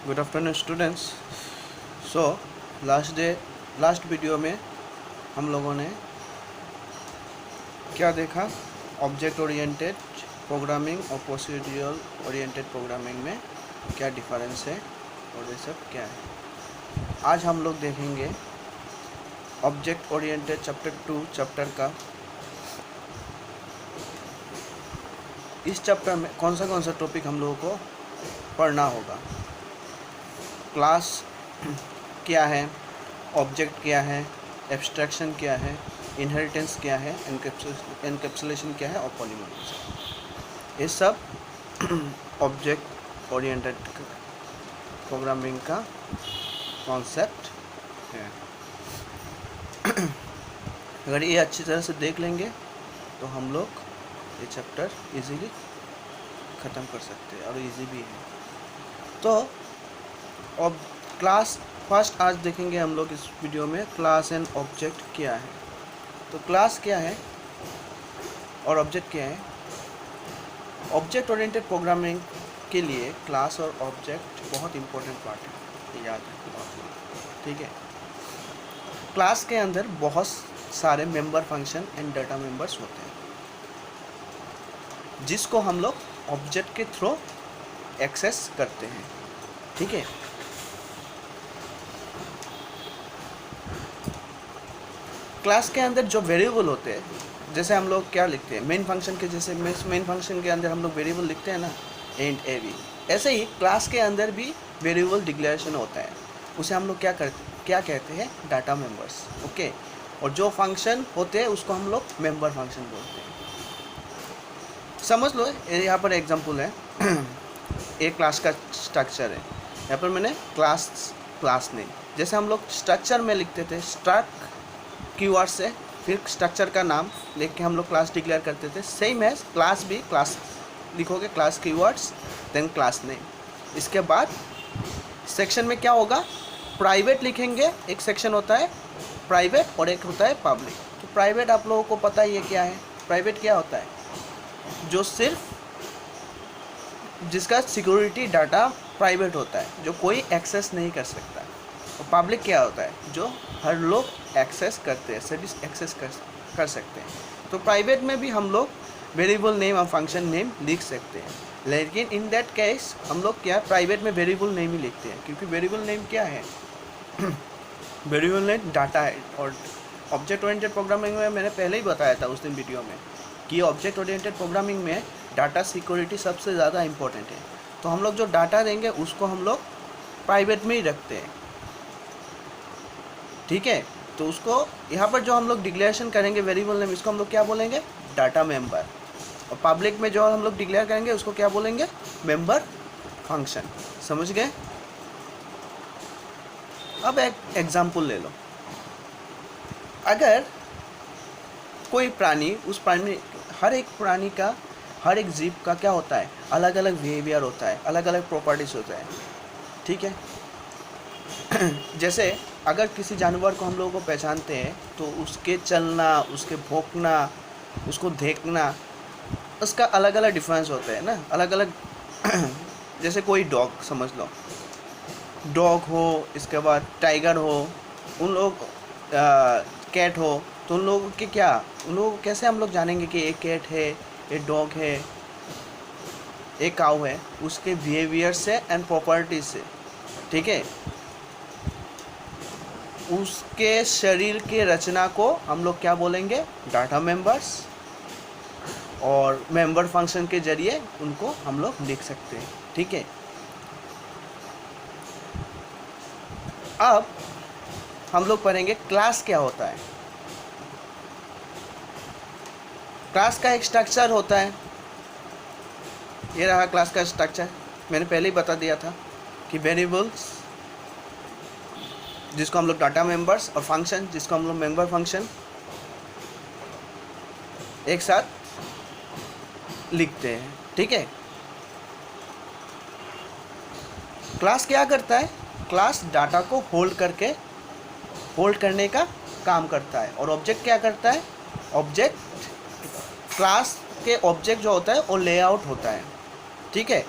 Good afternoon students. So last video में हम लोगों ने क्या देखा? ऑब्जेक्ट ओरिएंटेड प्रोग्रामिंग और प्रोसीड्यूरल ओरिएंटेड प्रोग्रामिंग में क्या डिफरेंस है और ये सब क्या है। आज हम लोग देखेंगे ऑब्जेक्ट ओरिएंटेड चैप्टर 2 चैप्टर का। इस चैप्टर में कौन सा टॉपिक हम लोगों को पढ़ना होगा? क्लास क्या है, ऑब्जेक्ट क्या है, एब्स्ट्रैक्शन क्या है, इनहेरिटेंस क्या है, एनकैप्सुलेशन क्या है और पॉलीमॉर्फिज्म। ये सब ऑब्जेक्ट ओरिएंटेड प्रोग्रामिंग का कॉन्सेप्ट है। अगर ये अच्छी तरह से देख लेंगे तो हम लोग ये चैप्टर इजीली ख़त्म कर सकते हैं और इजी भी है। तो अब क्लास फर्स्ट आज देखेंगे हम लोग इस वीडियो में क्लास एंड ऑब्जेक्ट क्या है। तो क्लास क्या है और ऑब्जेक्ट क्या है? ऑब्जेक्ट ओरिएंटेड प्रोग्रामिंग के लिए क्लास और ऑब्जेक्ट बहुत इंपॉर्टेंट पार्ट है, ये याद रखना, ठीक है। क्लास के अंदर बहुत सारे member function and data members होते हैं जिसको हम लोग ऑब्जेक्ट के थ्रू एक्सेस करते हैं, ठीक है। क्लास के अंदर जो वेरिएबल होते हैं, जैसे हम लोग क्या लिखते हैं मेन फंक्शन के, जैसे मेन फंक्शन के अंदर हम लोग वेरिएबल लिखते हैं ना, एंड ए बी, ऐसे ही क्लास के अंदर भी वेरिएबल डिक्लेरेशन होता है। उसे हम लोग क्या कहते हैं? Data members, okay. और जो फंक्शन होते हैं उसको हम लोग मेंबर फंक्शन बोलते हैं। समझ लो, यहाँ पर एग्जांपल है एक क्लास का स्ट्रक्चर है। यहाँ पर मैंने क्लास नेम, जैसे हम लोग स्ट्रक्चर में लिखते थे स्ट्रक्ट कीवर्ड से, फिर स्ट्रक्चर का नाम लिख के हम लोग क्लास डिक्लेयर करते थे। सेम है क्लास भी, क्लास लिखोगे class keywords then class name. इसके बाद सेक्शन में क्या होगा? प्राइवेट लिखेंगे, एक सेक्शन होता है प्राइवेट और एक होता है पब्लिक। तो प्राइवेट आप लोगों को पता ही है क्या है। प्राइवेट क्या होता है? जो सिर्फ जिसका सिक्योरिटी डाटा प्राइवेट होता है, जो कोई एक्सेस नहीं कर सकता। और पब्लिक क्या होता है? जो हर लोग एक्सेस करते हैं, सभी एक्सेस कर सकते हैं। तो प्राइवेट में भी हम लोग वेरिएबल नेम और फंक्शन नेम लिख सकते हैं, लेकिन इन दैट केस हम लोग क्या प्राइवेट में वेरिएबल नेम ही लिखते हैं, क्योंकि वेरिएबल नेम क्या है? वेरिएबल नेम डाटा है। और ऑब्जेक्ट ओरिएंटेड प्रोग्रामिंग में मैंने पहले ही बताया था उस दिन वीडियो में कि ऑब्जेक्ट ओरिएंटेड प्रोग्रामिंग में डाटा सिक्योरिटी सबसे ज़्यादा इम्पोर्टेंट है। तो हम लोग जो डाटा देंगे उसको हम लोग प्राइवेट में ही रखते हैं, ठीक है। तो उसको यहाँ पर जो हम लोग डिक्लेरेशन करेंगे वेरिएबल नेम, इसको हम लोग क्या बोलेंगे? Data member. और पब्लिक में जो हम लोग डिक्लेयर करेंगे उसको क्या बोलेंगे? Member function. समझ गए? अब एक एग्जांपल ले लो। अगर कोई प्राणी, उस प्राणी, हर एक प्राणी का, हर एक जीव का क्या होता है? अलग अलग बिहेवियर होता है, अलग अलग प्रॉपर्टीज होता है, ठीक है। जैसे अगर किसी जानवर को हम लोगों को पहचानते हैं तो उसके चलना, उसके भौंकना, उसको देखना, उसका अलग अलग डिफरेंस होता है ना, अलग अलग। जैसे कोई डॉग समझ लो, डॉग हो, इसके बाद टाइगर हो, उन लोग कैट हो, तो उन लोगों के क्या, उन लोगों को कैसे हम लोग जानेंगे कि एक कैट है, एक डॉग है, एक काऊ है? उसके बिहेवियर से एंड प्रॉपर्टीज से, ठीक है। उसके शरीर के रचना को हम लोग क्या बोलेंगे? Data members. और मेंबर फंक्शन के जरिए उनको हम लोग लिख सकते हैं, ठीक है। अब हम लोग पढ़ेंगे क्लास क्या होता है। क्लास का एक स्ट्रक्चर होता है, ये रहा क्लास का स्ट्रक्चर। मैंने पहले ही बता दिया था कि वेरिएबल्स जिसको हम लोग डाटा मेंबर्स और फंक्शन जिसको हम लोग मेंबर फंक्शन एक साथ लिखते हैं, ठीक है। क्लास क्या करता है? क्लास डाटा को होल्ड करने का काम करता है। और ऑब्जेक्ट क्या करता है? ऑब्जेक्ट, क्लास के ऑब्जेक्ट जो होता है वो लेआउट होता है, ठीक है।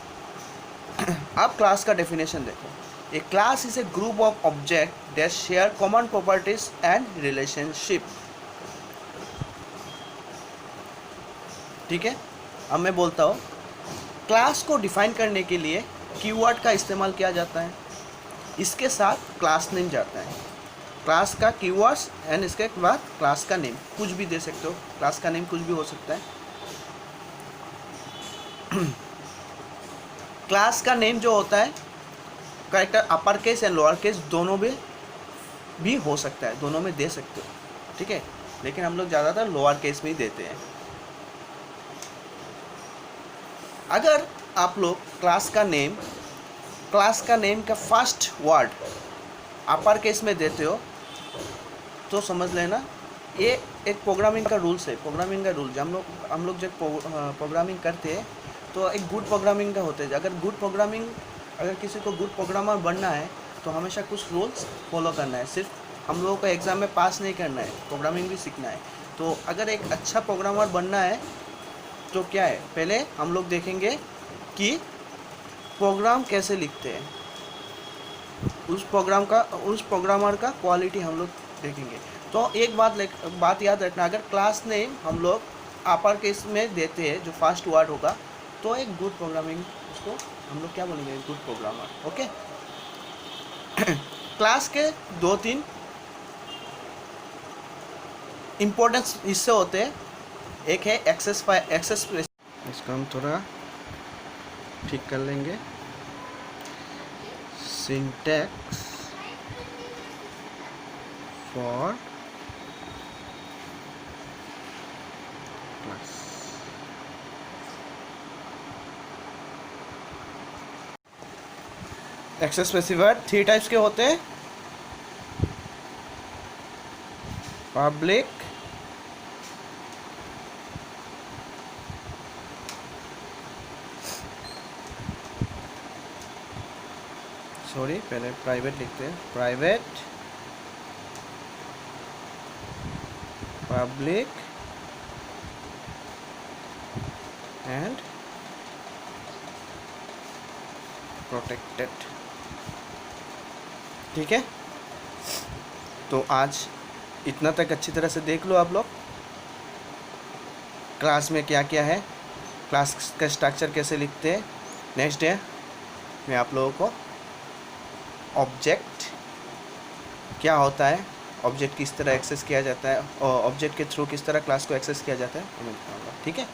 आप क्लास का डेफिनेशन देखो। A class is a group of object that share common properties and relationship. ठीक है, अब मैं बोलता हूँ, क्लास को डिफाइन करने के लिए कीवर्ड का इस्तेमाल किया जाता है, इसके साथ क्लास नेम जाता है, क्लास का कीवर्ड्स एंड इसके बाद क्लास का नेम, कुछ भी दे सकते हो, क्लास का नेम कुछ भी हो सकता है। क्लास का नेम जो होता है character upper case and lower case दोनों में भी हो सकता है, दोनों में दे सकते हो, ठीक है, लेकिन हम लोग ज़्यादातर लोअर केस में ही देते हैं। अगर आप लोग क्लास का नेम का फर्स्ट वर्ड अपर केस में देते हो तो समझ लेना ये एक प्रोग्रामिंग का रूल्स है, प्रोग्रामिंग का रूल। जब हम लोग जब प्रोग्रामिंग करते हैं तो एक गुड प्रोग्रामिंग का होता है। अगर किसी को गुड प्रोग्रामर बनना है तो हमेशा कुछ रूल्स फॉलो करना है, सिर्फ हम लोगों को एग्ज़ाम में पास नहीं करना है, प्रोग्रामिंग भी सीखना है। तो अगर एक अच्छा प्रोग्रामर बनना है तो क्या है, पहले हम लोग देखेंगे कि प्रोग्राम कैसे लिखते हैं, उस प्रोग्रामर का क्वालिटी हम लोग देखेंगे। तो एक बात याद रखना, अगर क्लास नेम हम लोग अपर केस में देते हैं जो फर्स्ट वर्ड होगा तो एक गुड प्रोग्रामिंग, उसको हम लोग क्या बोलेंगे, गुड प्रोग्रामर। ओके। क्लास के 2-3 इम्पोर्टेंस हिस्से होते हैं। एक है एक्सेस, इसको हम थोड़ा ठीक कर लेंगे। Syntax for class. Access specifier 3 types के होते हैं, पब्लिक, पहले प्राइवेट लिखते हैं, प्राइवेट, पब्लिक एंड प्रोटेक्टेड। ठीक है, तो आज इतना तक अच्छी तरह से देख लो आप लोग, क्लास में क्या क्या है, क्लास का स्ट्रक्चर कैसे लिखते हैं। नेक्स्ट डे मैं आप लोगों को ऑब्जेक्ट क्या होता है, ऑब्जेक्ट किस तरह एक्सेस किया जाता है और ऑब्जेक्ट के थ्रू किस तरह क्लास को एक्सेस किया जाता है मैं बताऊंगा। ठीक है।